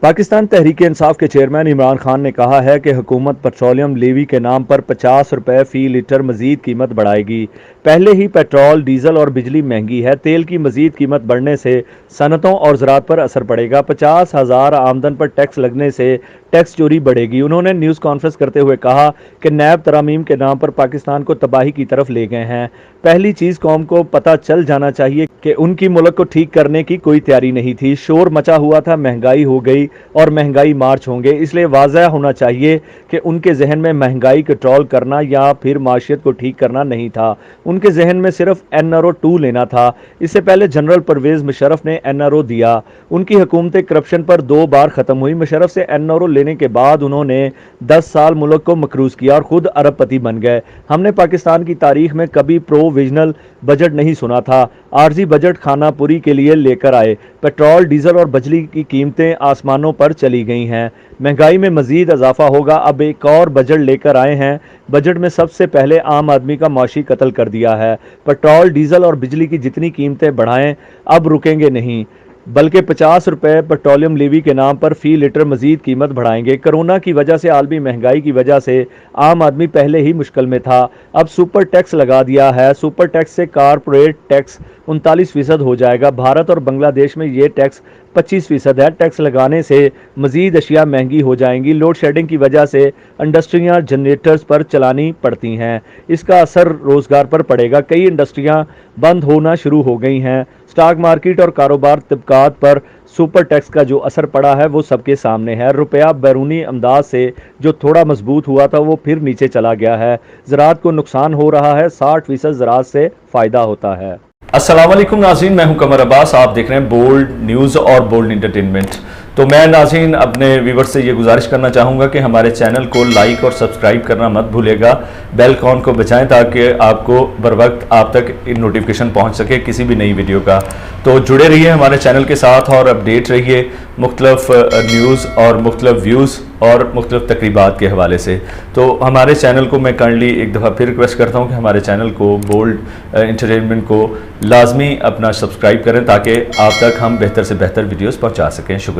पाकिस्तान तहरीक इंसाफ के चेयरमैन इमरान खान ने कहा है कि हुकूमत पेट्रोलियम लेवी के नाम पर 50 रुपए फी लीटर मजीद कीमत बढ़ाएगी। पहले ही पेट्रोल, डीजल और बिजली महंगी है। तेल की मजीद कीमत बढ़ने से सनतों और ज़राअत पर असर पड़ेगा। 50,000 आमदन पर टैक्स लगने से टैक्स चोरी बढ़ेगी। उन्होंने न्यूज़ कॉन्फ्रेंस करते हुए कहा कि नैब तरामीम के नाम पर पाकिस्तान को तबाही की तरफ ले गए हैं। पहली चीज़ कौम को पता चल जाना चाहिए कि उनकी मुल्क को ठीक करने की कोई तैयारी नहीं थी। शोर मचा हुआ था, महंगाई हो गई और महंगाई मार्च होंगे। इसलिए वाज़ह होना चाहिए कि उनके जहन में महंगाई कंट्रोल करना या फिर माशियत को ठीक करना नहीं था। उनके जहन में सिर्फ NRO 2 लेना था। इससे पहले जनरल परवेज़ मुशर्रफ ने NRO दिया। उनकी हुकूमत करप्शन पर 2 बार ख़त्म हुई। मुशर्रफ से NRO लेने के बाद उन्होंने 10 साल मुल्क को मकरूज़ किया और ख़ुद अरबपति बन गए। हमने पाकिस्तान की तारीख में कभी प्रोविजनल बजट नहीं सुना था। आर्जी बजट खानापुरी के लिए लेकर आए। पेट्रोल, डीजल और बिजली की कीमतें आसमानों पर चली गई हैं। महंगाई में मजीद इजाफा होगा। अब एक और बजट लेकर आए हैं। बजट में सबसे पहले आम आदमी का माशी कत्ल कर दिया है। पेट्रोल, डीजल और बिजली की जितनी कीमतें बढ़ाएं, अब रुकेंगे नहीं, बल्कि 50 रुपए पेट्रोलियम लेवी के नाम पर फी लीटर मजीद कीमत बढ़ाएंगे। कोरोना की वजह से आलमी महंगाई की वजह से आम आदमी पहले ही मुश्किल में था। अब सुपर टैक्स लगा दिया है। सुपर टैक्स से कारपोरेट टैक्स 39% हो जाएगा। भारत और बांग्लादेश में ये टैक्स 25% है। टैक्स लगाने से मजीद अशिया महंगी हो जाएंगी। लोड शेडिंग की वजह से इंडस्ट्रियाँ जनरेटर्स पर चलानी पड़ती हैं। इसका असर रोज़गार पर पड़ेगा। कई इंडस्ट्रियाँ बंद होना शुरू हो गई हैं। स्टॉक मार्केट और कारोबार तबकात पर सुपर टैक्स का जो असर पड़ा है वो सबके सामने है। रुपया बैरूनी अमदाद से जो थोड़ा मजबूत हुआ था वो फिर नीचे चला गया है। ज़राअत को नुकसान हो रहा है। 60% ज़राअत से फ़ायदा होता है। अस्सलाम वालेकुम नाज़रीन, मैं हूं कमर अब्बास। आप देख रहे हैं बोल्ड न्यूज़ और बोल्ड एंटरटेनमेंट। तो मैं नाज़रीन अपने व्यूवर्स से ये गुजारिश करना चाहूँगा कि हमारे चैनल को लाइक और सब्सक्राइब करना मत भूलेगा। बेल आइकन को बजाएं ताकि आपको बर वक्त आप तक नोटिफिकेशन पहुँच सके किसी भी नई वीडियो का। तो जुड़े रहिए हमारे चैनल के साथ और अपडेट रहिए मुख्तलिफ न्यूज़ और मुख्तलिफ व्यूज़ और मुख्तलिफ तकरीबात के हवाले से। तो हमारे चैनल को मैं काइंडली एक दफ़ा फिर रिक्वेस्ट करता हूँ कि हमारे चैनल को बोल्ड एंटरटेनमेंट को लाजमी अपना सब्सक्राइब करें ताकि आप तक हम बेहतर से बेहतर वीडियोज़ पहुँचा सकें। शुक्रिया।